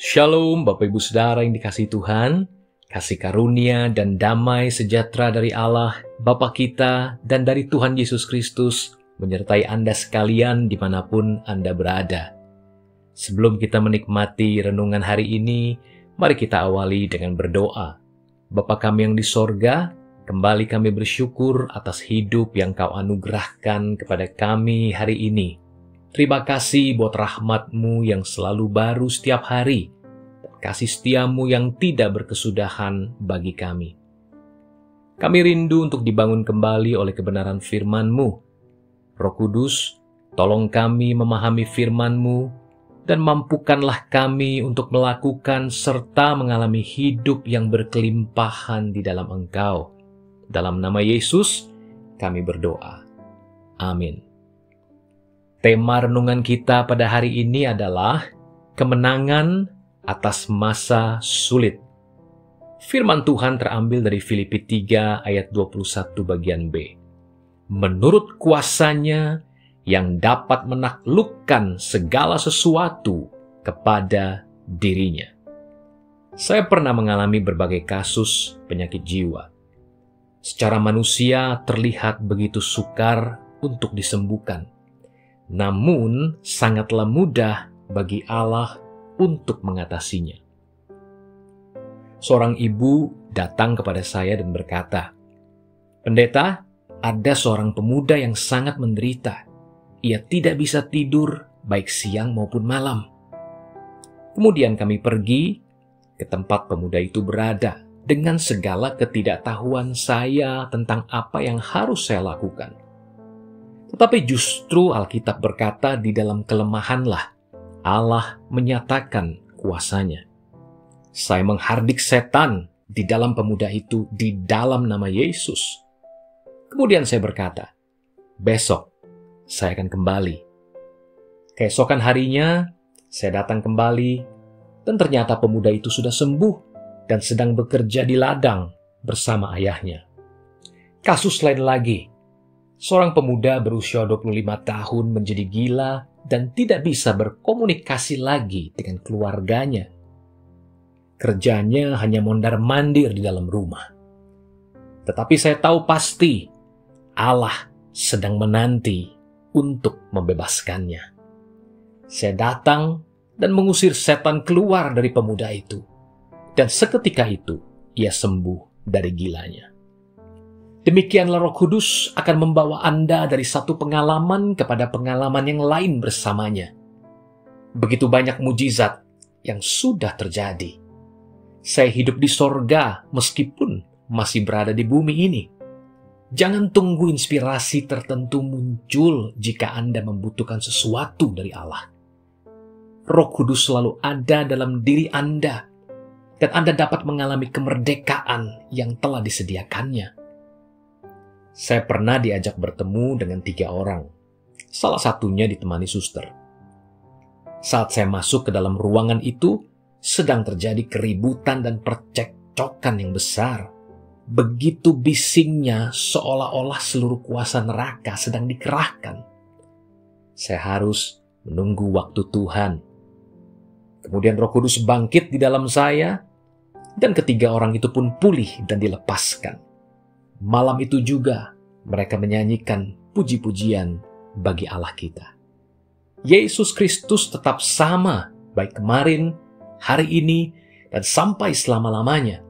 Shalom Bapak Ibu Saudara yang dikasihi Tuhan, kasih karunia dan damai sejahtera dari Allah, Bapa kita, dan dari Tuhan Yesus Kristus, menyertai Anda sekalian dimanapun Anda berada. Sebelum kita menikmati renungan hari ini, mari kita awali dengan berdoa. Bapa kami yang di sorga, kembali kami bersyukur atas hidup yang Kau anugerahkan kepada kami hari ini. Terima kasih buat rahmat-Mu yang selalu baru setiap hari, dan kasih setia-Mu yang tidak berkesudahan bagi kami. Kami rindu untuk dibangun kembali oleh kebenaran firman-Mu. Roh Kudus, tolong kami memahami firman-Mu, dan mampukanlah kami untuk melakukan serta mengalami hidup yang berkelimpahan di dalam Engkau. Dalam nama Yesus, kami berdoa. Amin. Tema renungan kita pada hari ini adalah kemenangan atas masa sulit. Firman Tuhan terambil dari Filipi 3 ayat 21 bagian B. Menurut kuasanya yang dapat menaklukkan segala sesuatu kepada dirinya. Saya pernah mengalami berbagai kasus penyakit jiwa. Secara manusia terlihat begitu sukar untuk disembuhkan. Namun, sangatlah mudah bagi Allah untuk mengatasinya. Seorang ibu datang kepada saya dan berkata, "Pendeta, ada seorang pemuda yang sangat menderita. Ia tidak bisa tidur baik siang maupun malam." Kemudian kami pergi ke tempat pemuda itu berada dengan segala ketidaktahuan saya tentang apa yang harus saya lakukan. Tetapi justru Alkitab berkata di dalam kelemahanlah Allah menyatakan kuasanya. Saya menghardik setan di dalam pemuda itu di dalam nama Yesus. Kemudian saya berkata, besok saya akan kembali. Keesokan harinya saya datang kembali dan ternyata pemuda itu sudah sembuh dan sedang bekerja di ladang bersama ayahnya. Kasus lain lagi. Seorang pemuda berusia 25 tahun menjadi gila dan tidak bisa berkomunikasi lagi dengan keluarganya. Kerjanya hanya mondar-mandir di dalam rumah. Tetapi saya tahu pasti Allah sedang menanti untuk membebaskannya. Saya datang dan mengusir setan keluar dari pemuda itu. Dan seketika itu ia sembuh dari gilanya. Demikianlah Roh Kudus akan membawa Anda dari satu pengalaman kepada pengalaman yang lain bersamanya. Begitu banyak mujizat yang sudah terjadi. Saya hidup di sorga meskipun masih berada di bumi ini. Jangan tunggu inspirasi tertentu muncul jika Anda membutuhkan sesuatu dari Allah. Roh Kudus selalu ada dalam diri Anda, dan Anda dapat mengalami kemerdekaan yang telah disediakannya. Saya pernah diajak bertemu dengan 3 orang. Salah satunya ditemani suster. Saat saya masuk ke dalam ruangan itu, sedang terjadi keributan dan percekcokan yang besar. Begitu bisingnya seolah-olah seluruh kuasa neraka sedang dikerahkan. Saya harus menunggu waktu Tuhan. Kemudian Roh Kudus bangkit di dalam saya, dan ketiga orang itu pun pulih dan dilepaskan. Malam itu juga mereka menyanyikan puji-pujian bagi Allah kita. Yesus Kristus tetap sama, baik kemarin, hari ini, dan sampai selama-lamanya.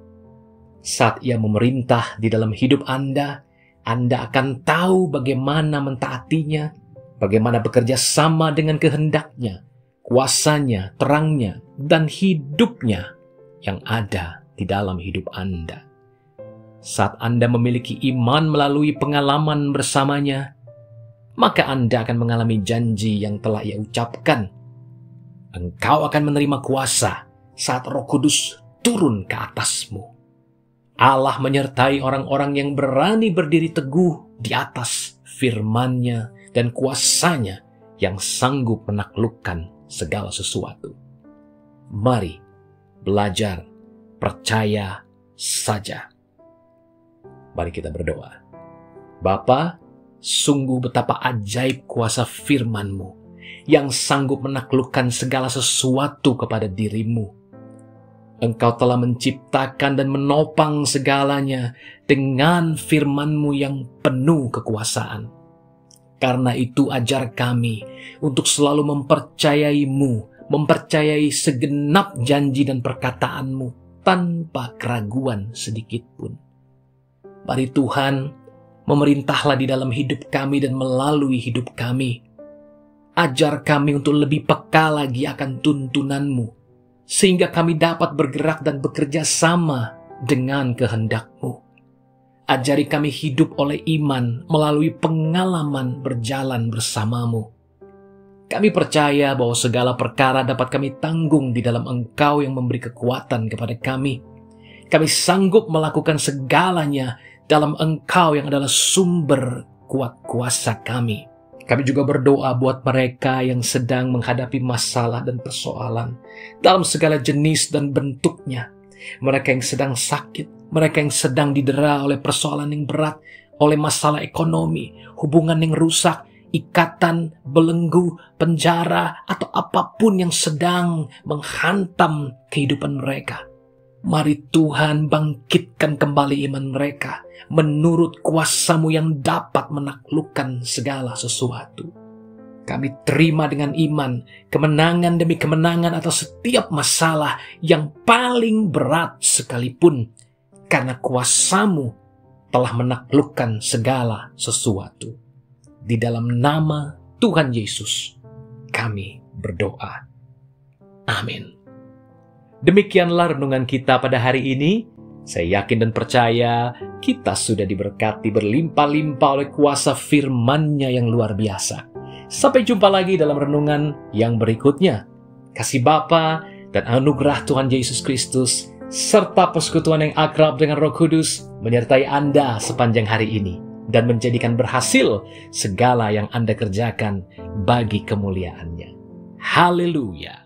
Saat Ia memerintah di dalam hidup Anda akan tahu bagaimana mentaatinya, bagaimana bekerja sama dengan kehendaknya, kuasanya, terangnya, dan hidupnya yang ada di dalam hidup Anda. Saat Anda memiliki iman melalui pengalaman bersamanya, maka Anda akan mengalami janji yang telah Ia ucapkan. Engkau akan menerima kuasa saat Roh Kudus turun ke atasmu. Allah menyertai orang-orang yang berani berdiri teguh di atas firman-Nya dan kuasanya yang sanggup menaklukkan segala sesuatu. Mari belajar, percaya saja. Mari kita berdoa. Bapa, sungguh betapa ajaib kuasa firman-Mu yang sanggup menaklukkan segala sesuatu kepada diri-Mu. Engkau telah menciptakan dan menopang segalanya dengan firman-Mu yang penuh kekuasaan. Karena itu ajar kami untuk selalu mempercayai-Mu, mempercayai segenap janji dan perkataan-Mu tanpa keraguan sedikit pun. Mari Tuhan, memerintahlah di dalam hidup kami dan melalui hidup kami. Ajar kami untuk lebih peka lagi akan tuntunan-Mu, sehingga kami dapat bergerak dan bekerja sama dengan kehendak-Mu. Ajari kami hidup oleh iman melalui pengalaman berjalan bersama-Mu. Kami percaya bahwa segala perkara dapat kami tanggung di dalam Engkau yang memberi kekuatan kepada kami. Kami sanggup melakukan segalanya dalam Engkau yang adalah sumber kuat kuasa kami. Kami juga berdoa buat mereka yang sedang menghadapi masalah dan persoalan dalam segala jenis dan bentuknya. Mereka yang sedang sakit, mereka yang sedang didera oleh persoalan yang berat, oleh masalah ekonomi, hubungan yang rusak, ikatan, belenggu, penjara, atau apapun yang sedang menghantam kehidupan mereka. Mari Tuhan bangkitkan kembali iman mereka menurut kuasa-Mu yang dapat menaklukkan segala sesuatu. Kami terima dengan iman kemenangan demi kemenangan atas setiap masalah yang paling berat sekalipun, karena kuasa-Mu telah menaklukkan segala sesuatu. Di dalam nama Tuhan Yesus kami berdoa. Amin. Demikianlah renungan kita pada hari ini. Saya yakin dan percaya kita sudah diberkati berlimpah-limpah oleh kuasa firman-Nya yang luar biasa. Sampai jumpa lagi dalam renungan yang berikutnya. Kasih Bapa dan anugerah Tuhan Yesus Kristus serta persekutuan yang akrab dengan Roh Kudus menyertai Anda sepanjang hari ini dan menjadikan berhasil segala yang Anda kerjakan bagi kemuliaan-Nya. Haleluya.